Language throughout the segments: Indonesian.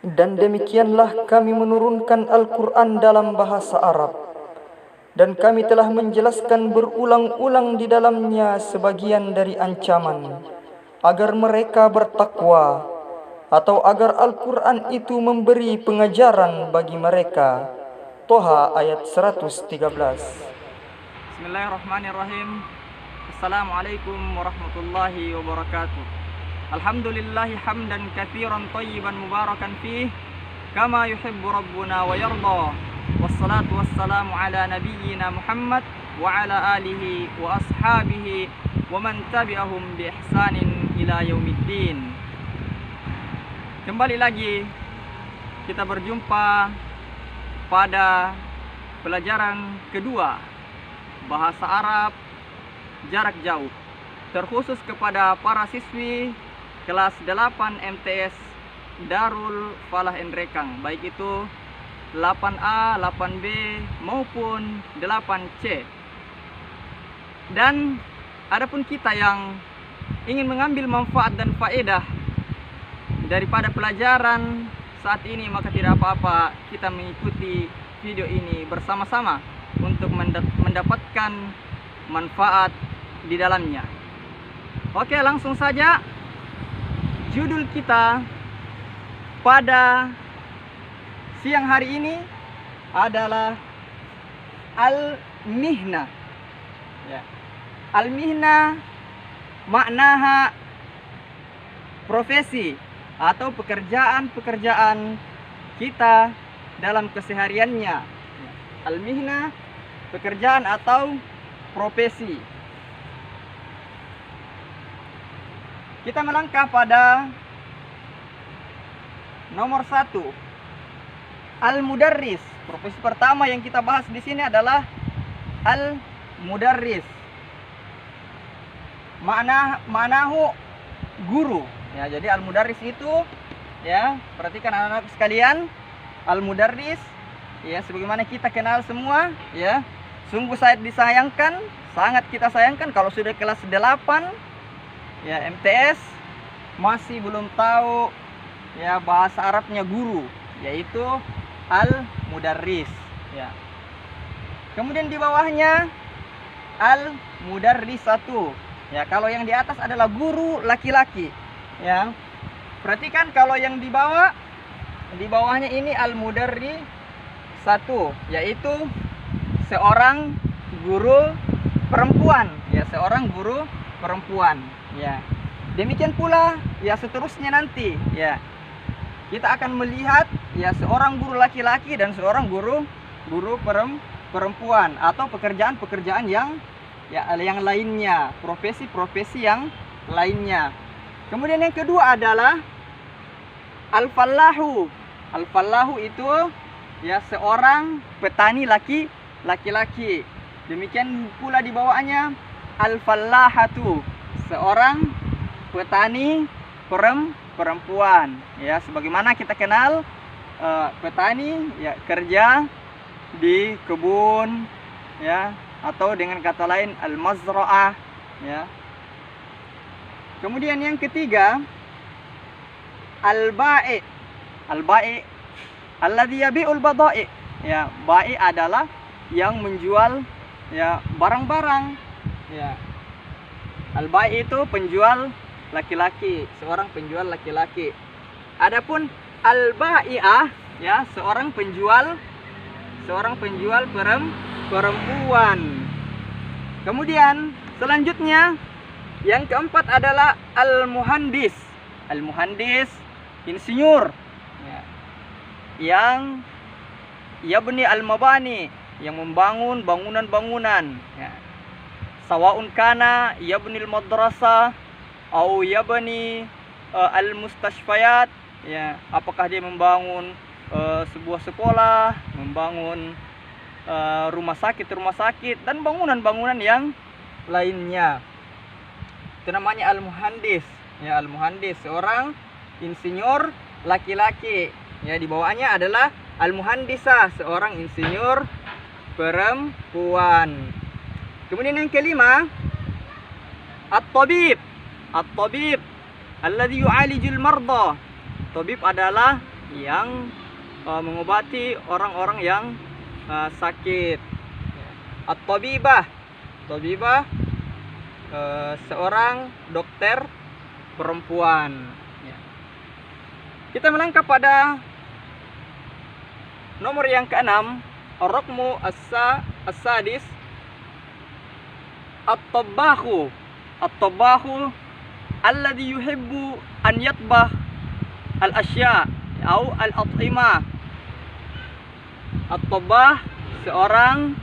Dan demikianlah kami menurunkan Al-Quran dalam bahasa Arab. Dan kami telah menjelaskan berulang-ulang di dalamnya sebagian dari ancaman, agar mereka bertakwa, atau agar Al-Quran itu memberi pengajaran bagi mereka. Toha ayat 113. Bismillahirrahmanirrahim. Assalamualaikum warahmatullahi wabarakatuh. Alhamdulillahi hamdan katsiran thayyiban mubarakan fih kama yuhibbu rabbuna wa yarda. Wassalatu wassalamu ala nabiyyina Muhammad wa ala alihi wa ashabihi wa man tabi'ahum bi ihsanin ila yaumiddin. Kembali lagi kita berjumpa pada pelajaran kedua bahasa Arab jarak jauh, terkhusus kepada para siswi kelas 8 MTS Darul Falah Endrekang, baik itu 8A, 8B maupun 8C. Dan adapun kita yang ingin mengambil manfaat dan faedah daripada pelajaran saat ini, maka tidak apa-apa kita mengikuti video ini bersama-sama untuk mendapatkan manfaat di dalamnya. Oke, langsung saja. Judul kita pada siang hari ini adalah Al-Mihna. Ya. Al-Mihna maknaha profesi atau pekerjaan-pekerjaan kita dalam kesehariannya. Al-Mihna pekerjaan atau profesi. Kita melangkah pada nomor 1, Al-Mudarris. Profesi pertama yang kita bahas di sini adalah Al-Mudarris. Manahu guru. Ya, jadi Al-Mudarris itu, ya, perhatikan anak-anak sekalian, Al-Mudarris, ya, sebagaimana kita kenal semua, ya, sungguh sangat disayangkan, sangat kita sayangkan kalau sudah kelas 8 ya MTS masih belum tahu ya bahasa Arabnya guru, yaitu Al-Mudarris, ya. Kemudian di bawahnya Al-Mudarrisatu. Ya, kalau yang di atas adalah guru laki-laki, ya. Perhatikan kalau yang di bawahnya ini Al-Mudarrisatu, yaitu seorang guru perempuan, ya, seorang guru perempuan, ya. Demikian pula ya seterusnya nanti, ya. Kita akan melihat ya seorang guru laki-laki dan seorang guru perempuan, atau pekerjaan-pekerjaan yang lainnya, profesi-profesi yang lainnya. Kemudian yang kedua adalah Al-Fallahu. Al-Fallahu itu ya seorang petani laki-laki. Demikian pula di bawahnya Al-Fallahatu, seorang petani perempuan, ya, sebagaimana kita kenal petani ya kerja di kebun, ya, atau dengan kata lain al-mazra'ah, ya. Kemudian yang ketiga al-ba'i. Al-ba'i alladhi yabi'ul bada'i. Ya, ba'i adalah yang menjual ya barang-barang, ya. Al-ba'i itu penjual laki-laki, seorang penjual laki-laki. Adapun al-ba'i'ah ya seorang penjual perempuan. Kemudian selanjutnya yang keempat adalah al-muhandis. Al-muhandis insinyur, ya, yang yabni al-mabani, yang membangun bangunan-bangunan, ya. Sawaun kana yabnil madrasah au yabni al-mustashfayat, ya, apakah dia membangun sebuah sekolah, membangun rumah sakit dan bangunan-bangunan yang lainnya. Itu namanya al-muhandis, ya. Al-muhandis seorang insinyur laki-laki, ya. Di bawahnya adalah al-muhandisah, seorang insinyur perempuan. Kemudian yang kelima, at-tabib. At-tabib alladhi yu'alijul marda. Tabib adalah yang mengobati orang-orang yang sakit. At-tabibah, tabibah seorang dokter perempuan. Kita melangkah pada nomor yang keenam, ar-raqmu as-sadis, at-tabbahu. At-tabbahu alladhi yuhibbu an yatbah al-asya' atau al-at'imah. At-tabbah seorang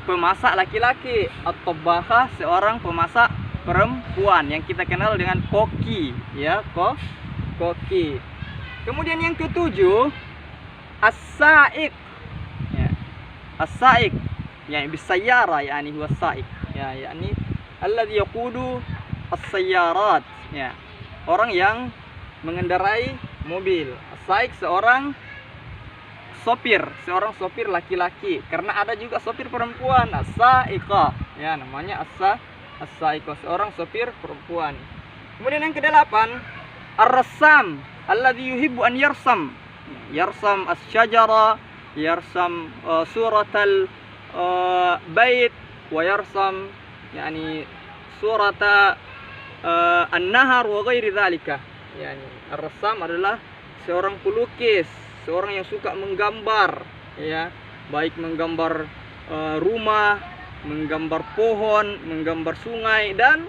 pemasak laki-laki, at-tabbahah seorang pemasak perempuan yang kita kenal dengan koki, ya, koki. Kemudian yang ketujuh, as-sa'iq. Ya. As-sa'iq yani bisayyara, yani huwa as-sa'iq. Ya, yani alladhi yaqudu as-sayyarat. Ya. Orang yang mengendarai mobil. As-sa'iq seorang sopir laki-laki, karena ada juga sopir perempuan, as-sa'iqah. Ya, namanya as-sa'iqah, seorang sopir perempuan. Kemudian yang kedelapan, ar-rassam alladhi yuhibbu an yarsam as-syajara, yarsam suratal bait, wa yarsam yani surata an-nahar wa ghairi dzalika. Yani ar-rassam adalah seorang pelukis, seorang yang suka menggambar, ya, baik menggambar rumah, menggambar pohon, menggambar sungai, dan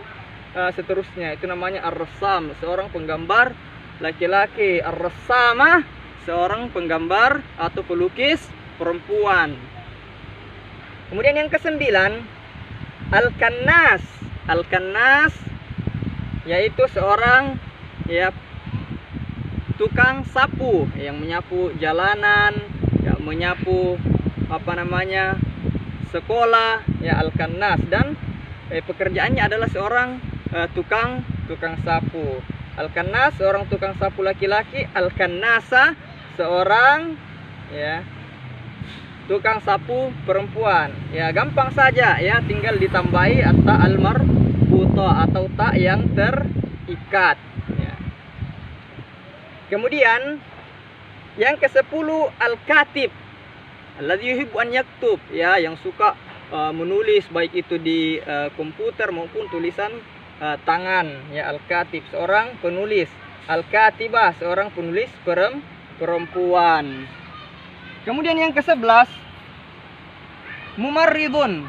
seterusnya. Itu namanya ar-rassam, seorang penggambar laki-laki. Ar-rassamah seorang penggambar atau pelukis perempuan. Kemudian yang kesembilan, al-kannas. Al-kannas yaitu seorang, ya, tukang sapu yang menyapu jalanan, ya, menyapu sekolah, ya, al-kannas, dan pekerjaannya adalah seorang tukang sapu. Al-kannas seorang tukang sapu laki-laki, al-kannasa seorang, ya, tukang sapu perempuan. Ya, gampang saja, ya, tinggal ditambahi ta al-marbuta atau tak yang terikat. Kemudian yang ke-10, al-katib alladzi yuhibbu an yaktub, ya, yang suka menulis baik itu di komputer maupun tulisan tangan, ya, al-katib seorang penulis. Al-katibah seorang penulis perempuan. Kemudian yang ke-11, mumarridun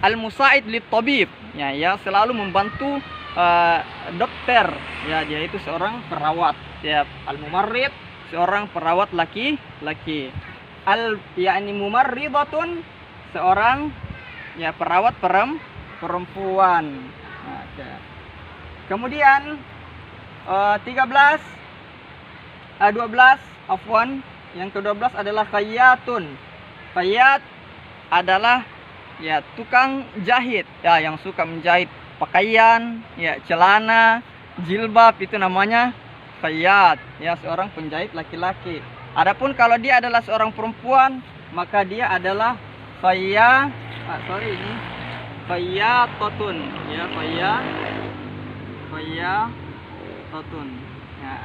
al-musa'id lit-tabib, ya, yang selalu membantu dokter, ya, dia itu seorang perawat, ya. Al-mumarrid seorang perawat laki-laki. Yani mumarridatun seorang, ya, perawat perempuan. Nah, kemudian 12 afwan, yang ke-12 adalah khayyatun. Khayyat adalah, ya, tukang jahit, ya, yang suka menjahit pakaian, ya, celana, jilbab, itu namanya khayyat, ya, seorang penjahit laki-laki. Adapun kalau dia adalah seorang perempuan, maka dia adalah khayyatun, ya, khayyatun. Ya.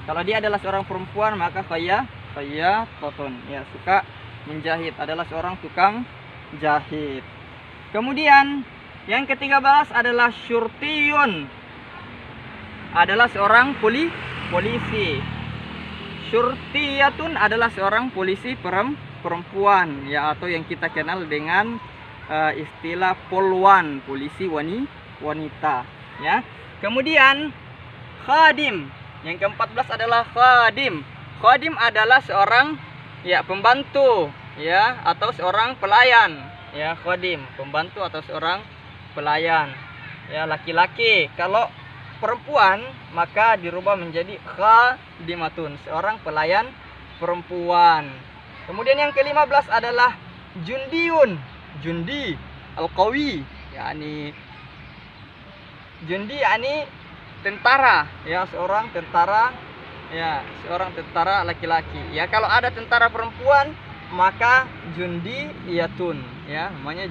Kalau dia adalah seorang perempuan, maka khayyatun, ya, suka menjahit, adalah seorang tukang jahit. Kemudian yang ke-13 adalah syurtiyun, adalah seorang polisi. Syurtiyatun adalah seorang polisi perempuan, ya, atau yang kita kenal dengan istilah polwan, polisi wanita, ya. Kemudian khadim, yang ke-14 adalah khadim. Khadim adalah seorang, ya, pembantu, ya, atau seorang pelayan, ya, khadim, pembantu atau seorang pelayan, ya, laki-laki. Kalau perempuan maka dirubah menjadi khadimatun, seorang pelayan perempuan. Kemudian yang ke-15 adalah jundi al-qawi, yakni jundi yakni tentara, ya, seorang tentara, ya, seorang tentara laki-laki. Ya, kalau ada tentara perempuan maka jundiyatun, ya, namanya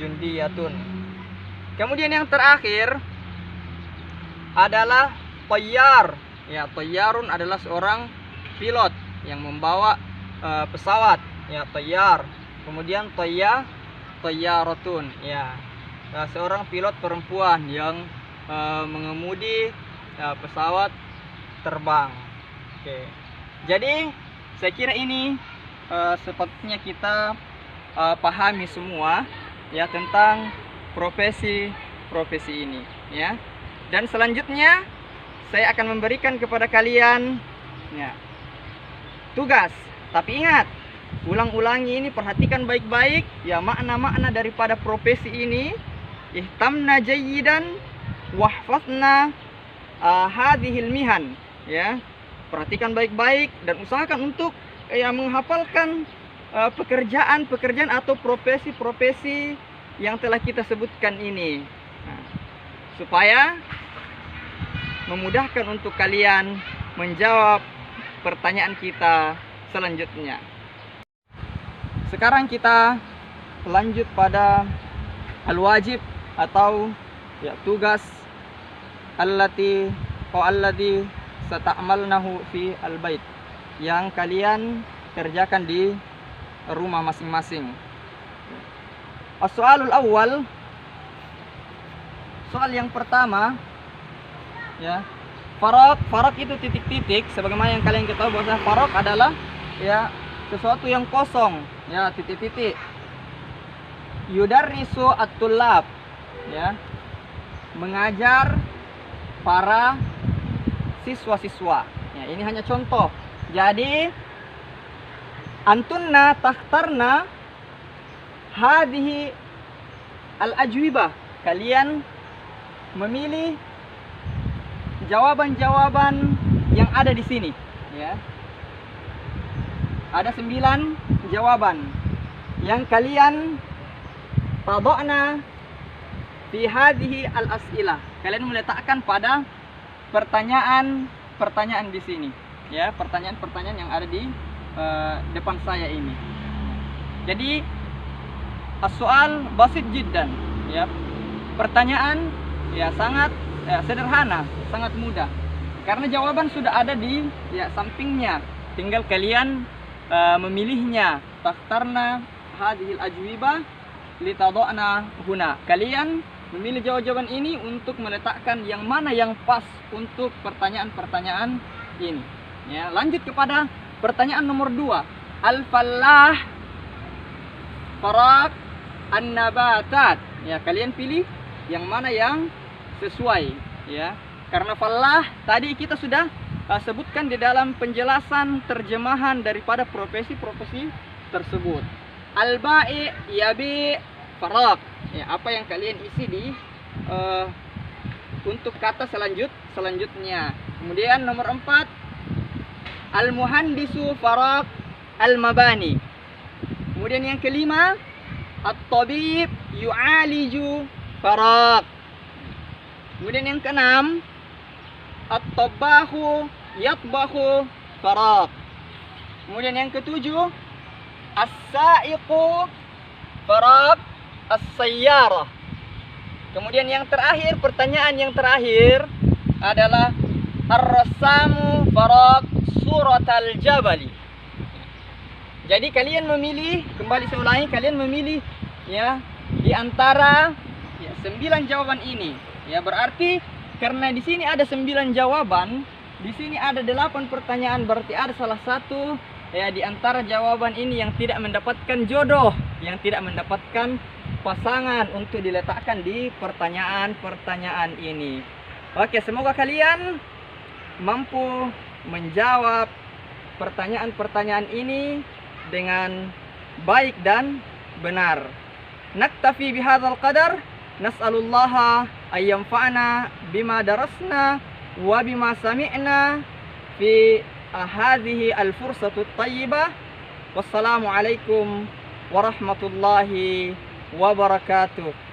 jundiyatun. Kemudian yang terakhir adalah tayyar. Ya, tayyarun adalah seorang pilot yang membawa pesawat, ya, tayyar. Kemudian tayyaratun, ya, seorang pilot perempuan yang mengemudi pesawat terbang. Oke. Jadi saya kira ini sepatutnya kita pahami semua, ya, tentang profesi ini, ya. Dan selanjutnya saya akan memberikan kepada kalian, ya, tugas. Tapi ingat, ulang-ulangi ini, perhatikan baik-baik, ya, makna-makna daripada profesi ini. Ihtamna jayyidan wahfazna hadhil mihan, ya. Perhatikan baik-baik dan usahakan untuk menghafalkan pekerjaan atau profesi yang telah kita sebutkan ini, supaya memudahkan untuk kalian menjawab pertanyaan kita selanjutnya. Sekarang kita lanjut pada al-wajib atau, ya, tugas alladhi sata'malnahu fi al-bait, yang kalian kerjakan di rumah masing-masing. As-soalul awal, soal yang pertama, ya, faraq itu titik-titik, sebagaimana yang kalian ketahui bahwa faraq adalah, ya, sesuatu yang kosong, ya, titik-titik. Yudarrisu at-tullab, ya, mengajar para siswa-siswa. Ya, ini hanya contoh. Jadi antunna takhtarna hadhihi al-ajwibah, kalian memilih jawaban-jawaban yang ada di sini, ya. Ada 9 jawaban yang kalian tada'na fi hadhihi al-as'ilah. Kalian meletakkan pada pertanyaan di sini, ya, pertanyaan-pertanyaan yang ada di depan saya ini. Jadi as-soal basit jiddan, ya. Pertanyaan, ya, sangat sederhana, sangat mudah, karena jawaban sudah ada di, ya, sampingnya. Tinggal kalian memilihnya. Takhtarna hadhil ajwibah litada'na huna. Kalian memilih jawaban ini untuk meletakkan yang mana yang pas untuk pertanyaan-pertanyaan ini, ya. Lanjut kepada pertanyaan nomor 2. Al-fallah faraq an-nabatat. Ya, kalian pilih yang mana yang sesuai, ya. Karena fallah tadi kita sudah sebutkan di dalam penjelasan terjemahan daripada profesi-profesi tersebut. Al-ba'i yabi faraq, ya, apa yang kalian isi di untuk kata selanjutnya. Kemudian nomor 4, al-muhandisu faraq al-mabani. Kemudian yang kelima, at-tabib yu'aliju faraq. Kemudian yang keenam, at-tabbahu yatbahu faraq. Kemudian yang ketujuh, as-sa'iqu faraq as-sayyarah. Kemudian yang terakhir, pertanyaan yang terakhir adalah ar-rassamu faraq suratal jabali. Jadi kalian memilih, kembali saya ulangi, kalian memilih, ya, di antara, ya, 9 jawaban ini. Ya, berarti karena di sini ada 9 jawaban, di sini ada 8 pertanyaan, berarti ada salah satu, ya, di antara jawaban ini yang tidak mendapatkan jodoh, yang tidak mendapatkan pasangan untuk diletakkan di pertanyaan-pertanyaan ini. Oke, semoga kalian mampu menjawab pertanyaan-pertanyaan ini dengan baik dan benar. Naktafi bihadzal qadar. Nas'alullaha ayyanfa'na bima darasna wa bima sami'na fi hadhihi al-fursatu at-tayyibah. Wassalamu alaikum warahmatullahi wabarakatuh.